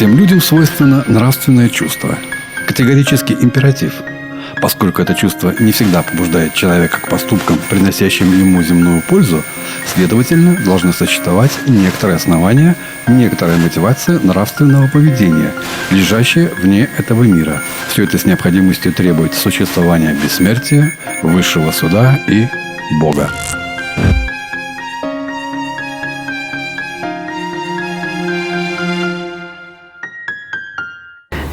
Всем людям свойственно нравственное чувство, категорический императив, поскольку это чувство не всегда побуждает человека к поступкам, приносящим ему земную пользу, следовательно, должны существовать некоторые основания, некоторая мотивация нравственного поведения, лежащая вне этого мира. Все это с необходимостью требует существования бессмертия, высшего суда и Бога.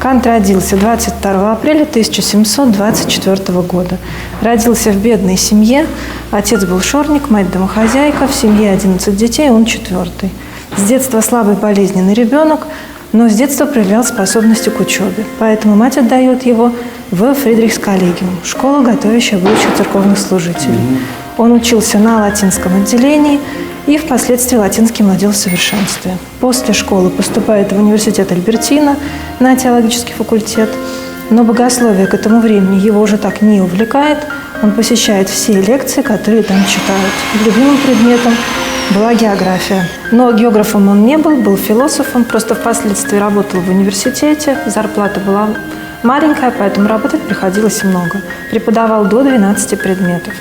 Кант родился 22 апреля 1724 года. Родился в бедной семье. Отец был шорник, мать домохозяйка. В семье 11 детей, он четвертый. С детства слабый, болезненный ребенок, но с детства проявлял способности к учебе. Поэтому мать отдает его в Фридрихсколлегиум, школу, готовящую будущих церковных служителей. Он учился на латинском отделении и впоследствии латинский владел в совершенстве. После школы поступает в университет Альбертина на теологический факультет, но богословие к этому времени его уже так не увлекает. Он посещает все лекции, которые там читают. Любимым предметом была география. Но географом он не был философом, просто впоследствии работал в университете, зарплата была маленькая, поэтому работать приходилось много. Преподавал до 12 предметов.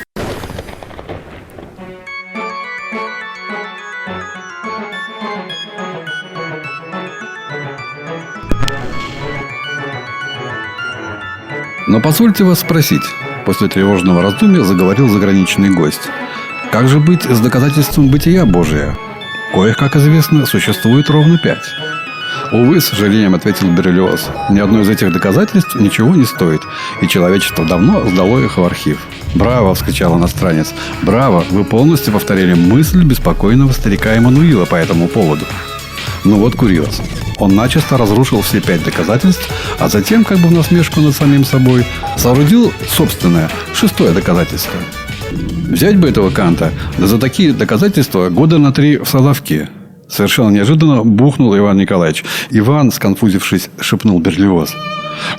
Но позвольте вас спросить, после тревожного раздумья заговорил заграничный гость. Как же быть с доказательством бытия Божия? Коих, как известно, существует ровно 5. Увы, с сожалением ответил Берлиоз, ни одно из этих доказательств ничего не стоит, и человечество давно сдало их в архив. «Браво!» – вскричал иностранец. «Браво! Вы полностью повторили мысль беспокойного старика Эммануила по этому поводу». Ну вот Курилос. Он начисто разрушил все 5 доказательств, а затем, как бы в насмешку над самим собой, соорудил собственное, 6-е доказательство. Взять бы этого Канта, да за такие доказательства года на 3 в Соловке. Совершенно неожиданно бухнул Иван Николаевич. Иван, сконфузившись, шепнул Берлиоз.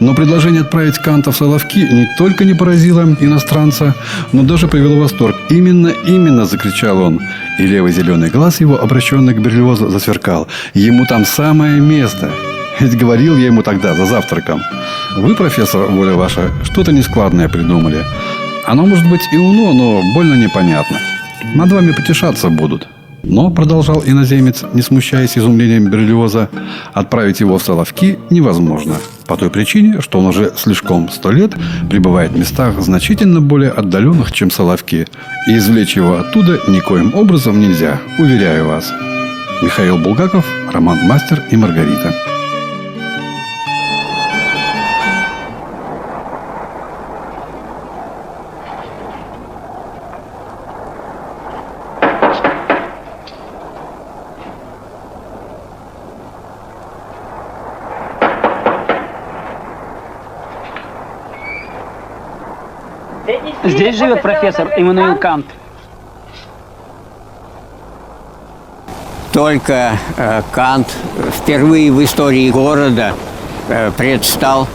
Но предложение отправить Канта в Соловки не только не поразило иностранца, но даже привело в восторг. «Именно!» – закричал он. И левый зеленый глаз его, обращенный к Берлиозу, засверкал. «Ему там самое место!» Ведь говорил я ему тогда, за завтраком. «Вы, профессор, воля ваша, что-то нескладное придумали. Оно может быть и умно, но больно непонятно. Над вами потешаться будут». Но, продолжал иноземец, не смущаясь изумлением Берлиоза, отправить его в Соловки невозможно. По той причине, что он уже слишком 100 лет пребывает в местах значительно более отдаленных, чем Соловки. И извлечь его оттуда никоим образом нельзя, уверяю вас. Михаил Булгаков, роман «Мастер и Маргарита». Здесь живет профессор Иммануил Кант. Только Кант впервые в истории города предстал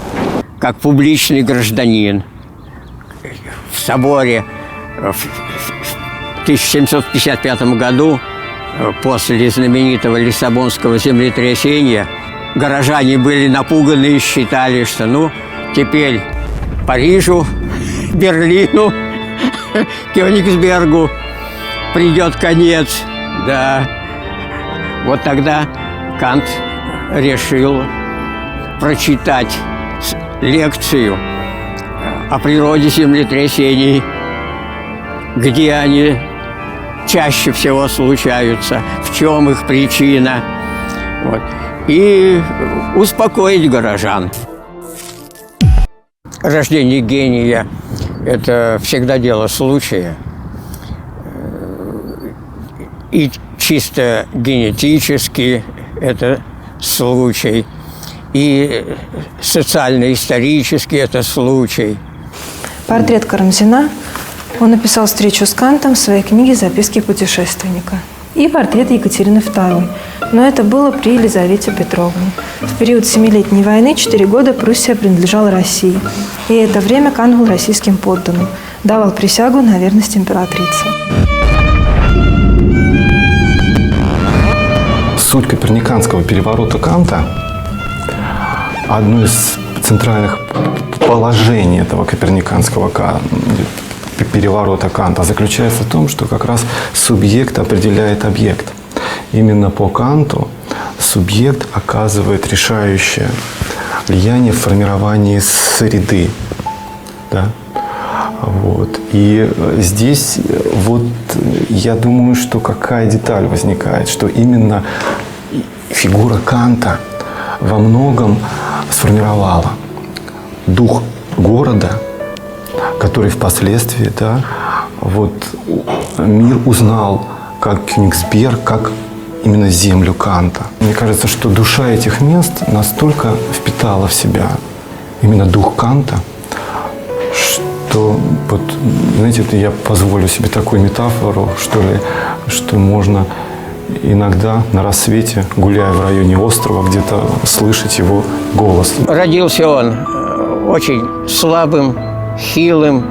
как публичный гражданин. В соборе в 1755 году, после знаменитого Лиссабонского землетрясения, горожане были напуганы и считали, что теперь Парижу, Берлину, Кёнигсбергу придет конец. Да. Вот тогда Кант решил прочитать лекцию о природе землетрясений, где они чаще всего случаются, в чем их причина, и успокоить горожан. Рождение гения – это всегда дело случая. И чисто генетически это случай, и социально-исторически это случай. Портрет Карамзина он написал встречу с Кантом в своей книге «Записки путешественника». И портрет Екатерины II. Но это было при Елизавете Петровне. В период Семилетней войны 4 года Пруссия принадлежала России. И это время Кант был российским подданным. Давал присягу на верность императрице. Суть коперниканского переворота Канта одно из центральных положений этого коперниканского переворота Канта заключается в том, что как раз субъект определяет объект. Именно по Канту субъект оказывает решающее влияние в формировании среды. Да? Вот. И здесь вот я думаю, что какая деталь возникает, что именно фигура Канта во многом сформировала дух города, который впоследствии, да, вот, мир узнал как Кёнигсберг, как именно землю Канта. Мне кажется, что душа этих мест настолько впитала в себя именно дух Канта, что, вот, знаете, я позволю себе такую метафору, что ли, что можно иногда на рассвете, гуляя в районе острова, где-то слышать его голос. Родился он очень слабым, хилым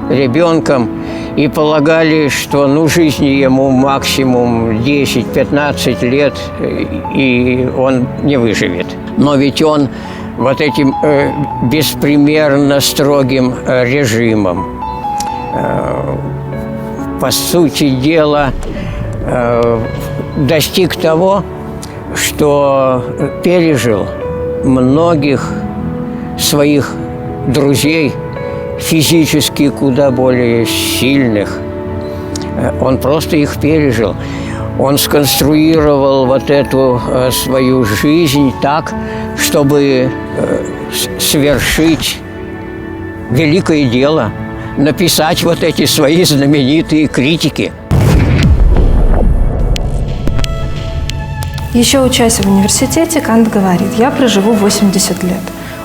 ребенком, и полагали, что жизни ему максимум 10-15 лет, и он не выживет. Но ведь он вот этим беспримерно строгим режимом, по сути дела, достиг того, что пережил многих своих друзей, физически куда более сильных. Он просто их пережил. Он сконструировал вот эту свою жизнь так, чтобы совершить великое дело, написать вот эти свои знаменитые критики. Еще учась в университете, Кант говорит: «Я проживу 80 лет».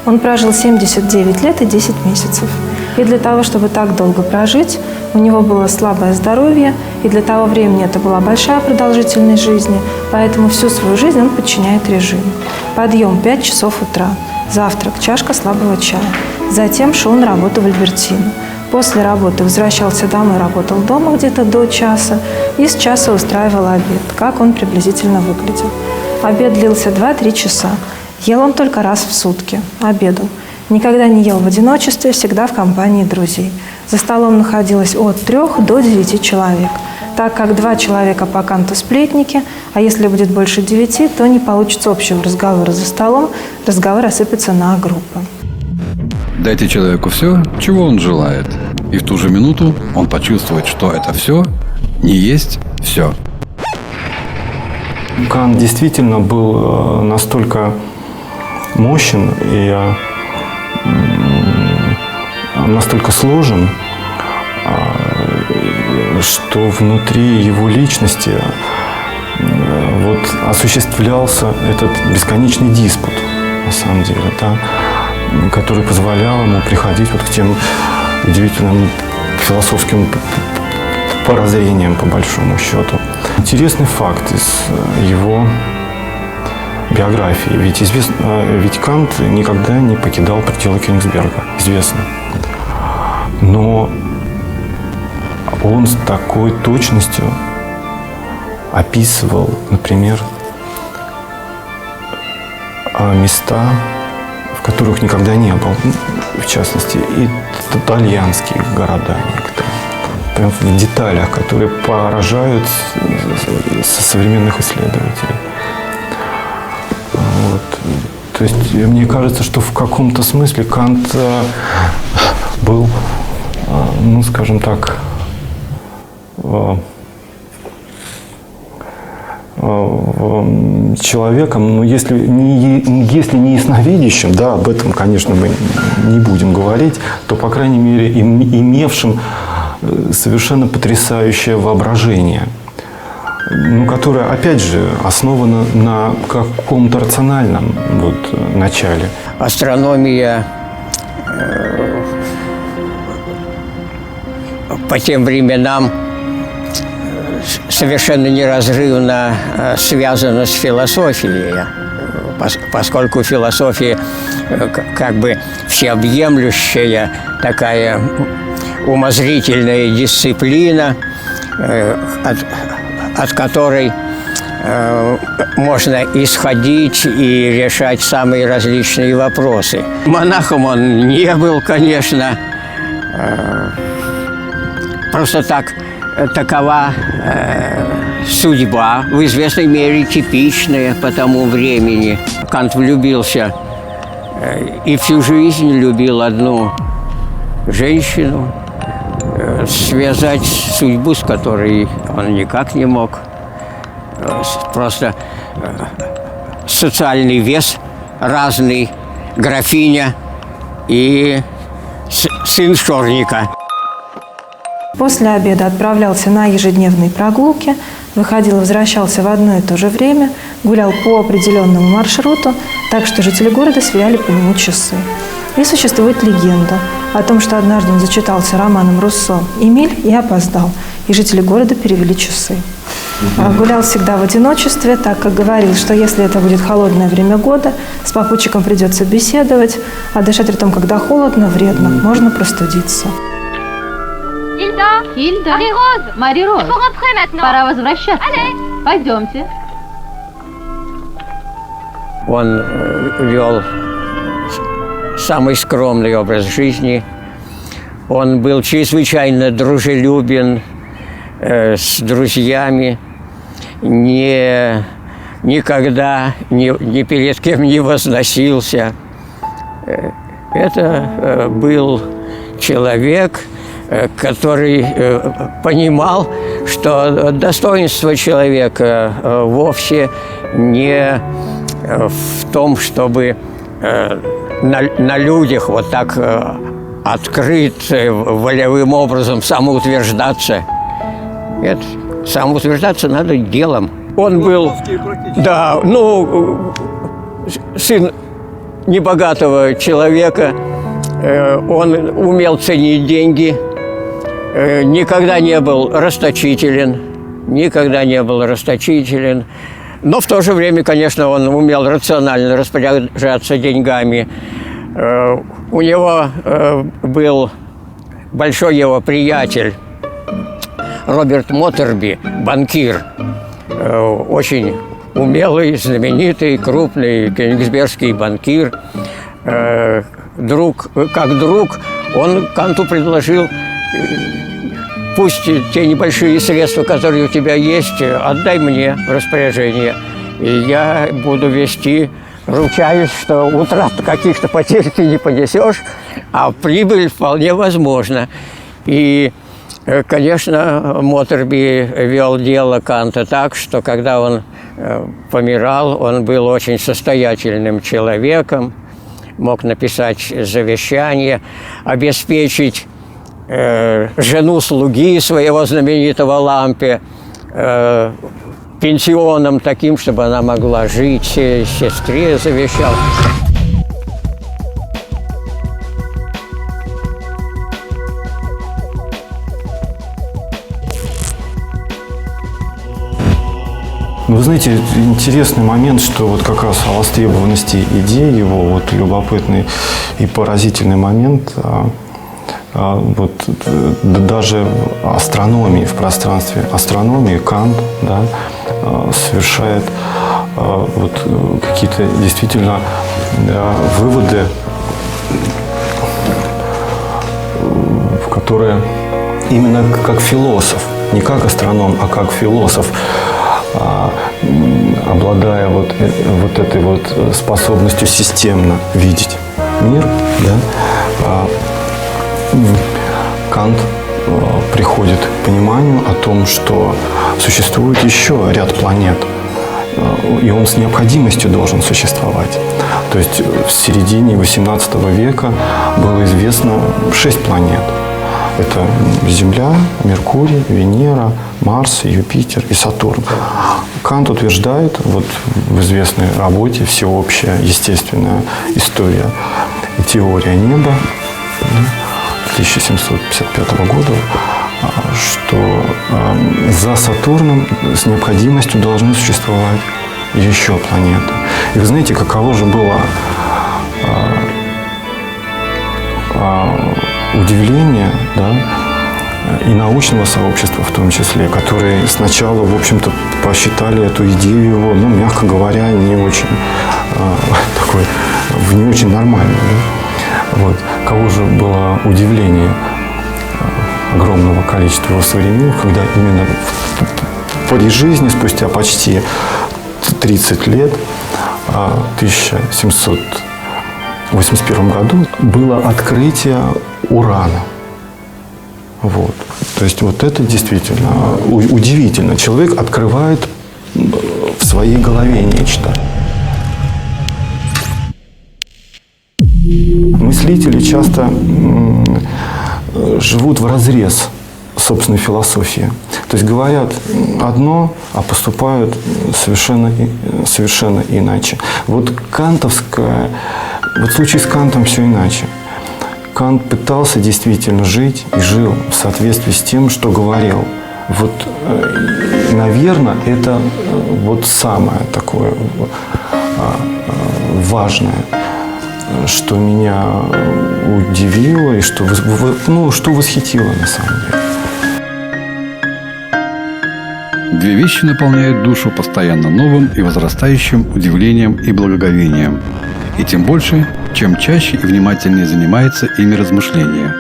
Он прожил 79 лет и 10 месяцев. И для того, чтобы так долго прожить, у него было слабое здоровье, и для того времени это была большая продолжительность жизни, поэтому всю свою жизнь он подчиняет режиму. Подъем 5 часов утра, завтрак, чашка слабого чая, затем шел на работу в Альбертину. После работы возвращался домой, работал дома где-то до часа, и с часа устраивал обед, как он приблизительно выглядел. Обед длился 2-3 часа. Ел он только раз в сутки, обедал. Никогда не ел в одиночестве, всегда в компании друзей. За столом находилось от 3 до 9 человек, так как 2 человека по Канту сплетники, а если будет больше 9, то не получится общего разговора за столом, разговор осыпется на группы. Дайте человеку все, чего он желает, и в ту же минуту он почувствует, что это все не есть все. Кант действительно был настолько мощен и настолько сложен, что внутри его личности вот осуществлялся этот бесконечный диспут, на самом деле, да, который позволял ему приходить вот к тем удивительным философским прозрениям, по большому счету. Интересный факт из его биографии. Ведь Кант никогда не покидал пределы Кёнигсберга, известно. Но он с такой точностью описывал, например, места, в которых никогда не был, в частности, и итальянские города некоторые. Прям в деталях, которые поражают современных исследователей. Вот. То есть, мне кажется, что в каком-то смысле Кант был, ну, скажем так, человеком, ну, если не ясновидящим, да, об этом, конечно, мы не будем говорить, то, по крайней мере, имевшим совершенно потрясающее воображение, ну, которое, опять же, основано на каком-то рациональном вот начале. Астрономия по тем временам совершенно неразрывно связана с философией, поскольку философия как бы всеобъемлющая такая умозрительная дисциплина, от которой можно исходить и решать самые различные вопросы. Монахом он не был, конечно. Просто так, такова судьба, в известной мере типичная по тому времени. Кант влюбился и всю жизнь любил одну женщину, связать судьбу, с которой он никак не мог. Просто социальный вес разный, графиня и сын шорника. После обеда отправлялся на ежедневные прогулки, выходил и возвращался в одно и то же время, гулял по определенному маршруту, так что жители города сверяли по нему часы. И существует легенда о том, что однажды он зачитался романом Руссо «Эмиль» и опоздал, и жители города перевели часы. Гулял всегда в одиночестве, так как говорил, что если это будет холодное время года, с попутчиком придется беседовать, а дышать при том, когда холодно, вредно, можно простудиться. Хильда. Мари Роз. Пора возвращаться. Пойдемте. Он вел самый скромный образ жизни. Он был чрезвычайно дружелюбен с друзьями, никогда ни перед кем не возносился. Это был человек, который понимал, что достоинство человека вовсе не в том, чтобы на людях вот так открыто, волевым образом самоутверждаться. Нет, самоутверждаться надо делом. Он был, да, сын небогатого человека, он умел ценить деньги, никогда не был расточителен, но в то же время, конечно, он умел рационально распоряжаться деньгами. У него был большой его приятель Роберт Мотерби, банкир, очень умелый, знаменитый, крупный кёнигсбергский банкир. Как друг, он Канту предложил: пусть те небольшие средства, которые у тебя есть, отдай мне в распоряжение, и я буду вести. Ручаюсь, что утрат каких-то потерь ты не понесешь, а прибыль вполне возможна. И, конечно, Мотерби вел дело Канта так, что когда он помирал, он был очень состоятельным человеком, мог написать завещание, обеспечить жену слуги своего знаменитого Лампе пенсионом таким, чтобы она могла жить, сестре завещал. Вы знаете, интересный момент, что вот как раз о востребованности идей его, вот любопытный и поразительный момент, вот даже астрономии в пространстве, астрономии Кант, да, совершает вот какие-то действительно выводы, которые именно как философ, не как астроном, а как философ, обладая вот этой вот способностью системно видеть мир, да, Кант приходит к пониманию о том, что существует еще ряд планет, и он с необходимостью должен существовать. То есть в середине XVIII века было известно 6 планет. Это Земля, Меркурий, Венера, Марс, Юпитер и Сатурн. Кант утверждает вот в известной работе «Всеобщая естественная история и теория неба» 1755 года, что за Сатурном с необходимостью должны существовать еще планеты. И вы знаете, каково же было удивление, да, и научного сообщества в том числе, которые сначала, в общем-то, посчитали эту идею его, ну, мягко говоря, не очень такой, не очень нормальной. Да? Вот. Кого же было удивление огромного количества его современников, когда именно при жизни, спустя почти 30 лет, в 1781 году было открытие урана. Вот. То есть вот это действительно удивительно. Человек открывает в своей голове нечто. Мыслители часто живут вразрез собственной философии. То есть говорят одно, а поступают совершенно иначе. Вот кантовская, вот в случае с Кантом все иначе. Кант пытался действительно жить и жил в соответствии с тем, что говорил. Вот, наверное, это вот самое такое важное, что меня удивило и что восхитило на самом деле. Две вещи наполняют душу постоянно новым и возрастающим удивлением и благоговением. И тем больше, чем чаще и внимательнее занимается ими размышления.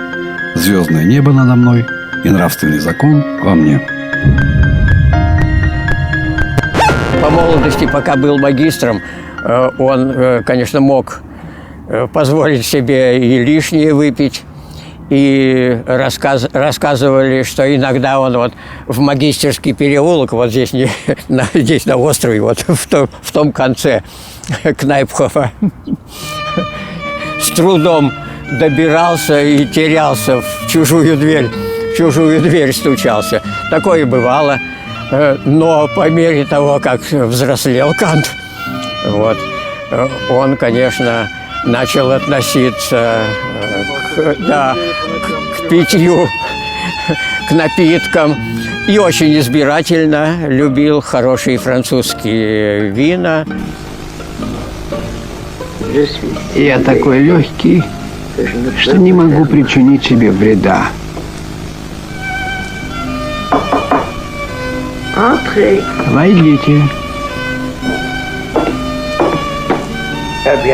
Звездное небо надо мной и нравственный закон во мне. По молодости, пока был магистром, он, конечно, мог позволить себе и лишнее выпить. И рассказывали, что иногда он вот в Магистерский переулок, вот здесь, здесь на острове, вот в том конце Кнайпхофа, с трудом добирался и терялся в чужую дверь стучался. Такое бывало. Но по мере того, как взрослел Кант, вот, он, конечно, начал относиться к питью, к напиткам. И очень избирательно любил хорошие французские вина. Я такой легкий, что не могу причинить себе вреда. Войдите.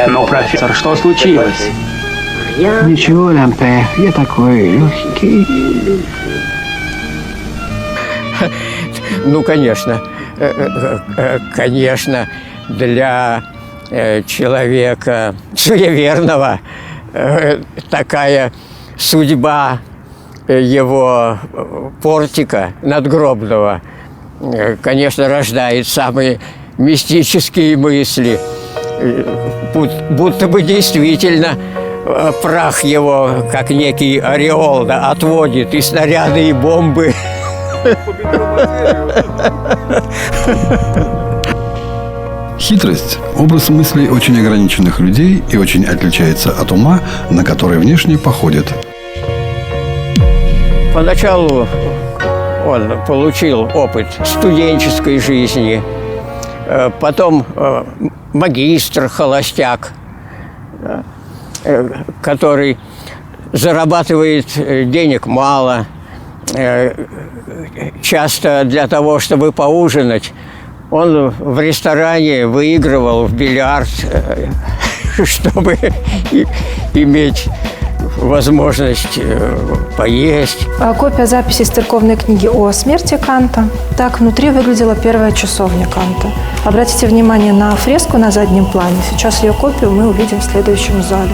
Ну, профессор, что случилось? Ничего, Лампе, я такой легкий. Ну, конечно, для человека суеверного такая судьба его портика надгробного, конечно, рождает самые мистические мысли. Будто бы действительно прах его, как некий ореол, да, отводит и снаряды, и бомбы. Хитрость – образ мыслей очень ограниченных людей и очень отличается от ума, на который внешне походит. Поначалу он получил опыт студенческой жизни, потом магистр, холостяк, который зарабатывает денег мало, часто для того, чтобы поужинать, он в ресторане выигрывал в бильярд, чтобы иметь возможность поесть. Копия записи из церковной книги о смерти Канта. Так внутри выглядела первая часовня Канта. Обратите внимание на фреску на заднем плане. Сейчас ее копию мы увидим в следующем зале.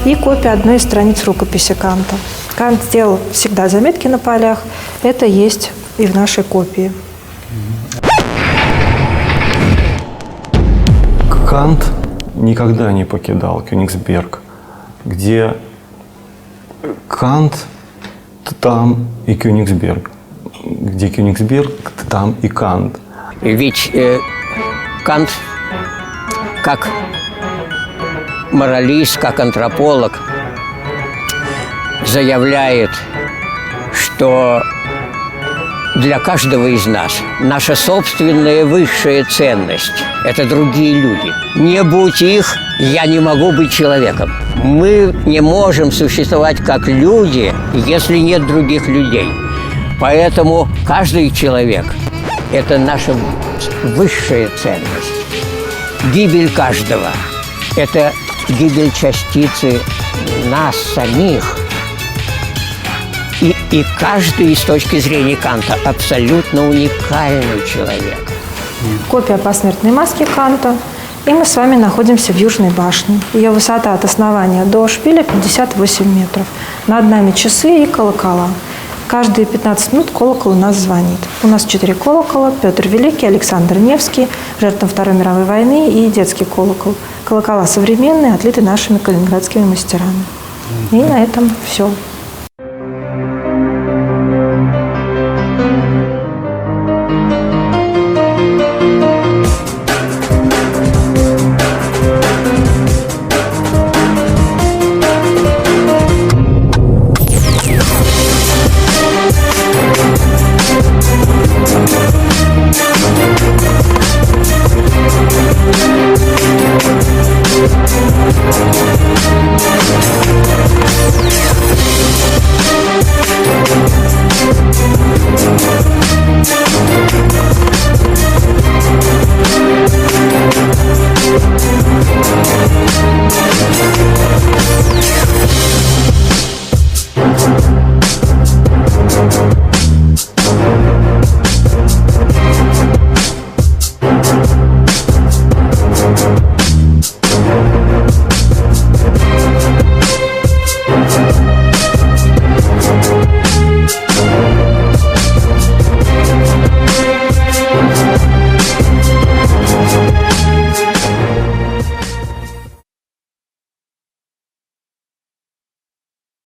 И копия одной из страниц рукописи Канта. Кант делал всегда заметки на полях. Это есть и в нашей копии. Кант никогда не покидал Кёнигсберг, где Кант, там и Кёнигсберг. Где Кёнигсберг, там и Кант. Ведь Кант, как моралист, как антрополог, заявляет, что для каждого из нас наша собственная высшая ценность – это другие люди. Не будь их, я не могу быть человеком. Мы не можем существовать как люди, если нет других людей. Поэтому каждый человек – это наша высшая ценность. Гибель каждого – это гибель частицы нас самих. И каждый с точки зрения Канта абсолютно уникальный человек. Копия посмертной маски Канта. И мы с вами находимся в Южной башне. Ее высота от основания до шпиля 58 метров. Над нами часы и колокола. Каждые 15 минут колокол у нас звонит. У нас 4 колокола: Петр Великий, Александр Невский, жертвам Второй мировой войны и детский колокол. Колокола современные, отлиты нашими калининградскими мастерами. И на этом все. Thank you.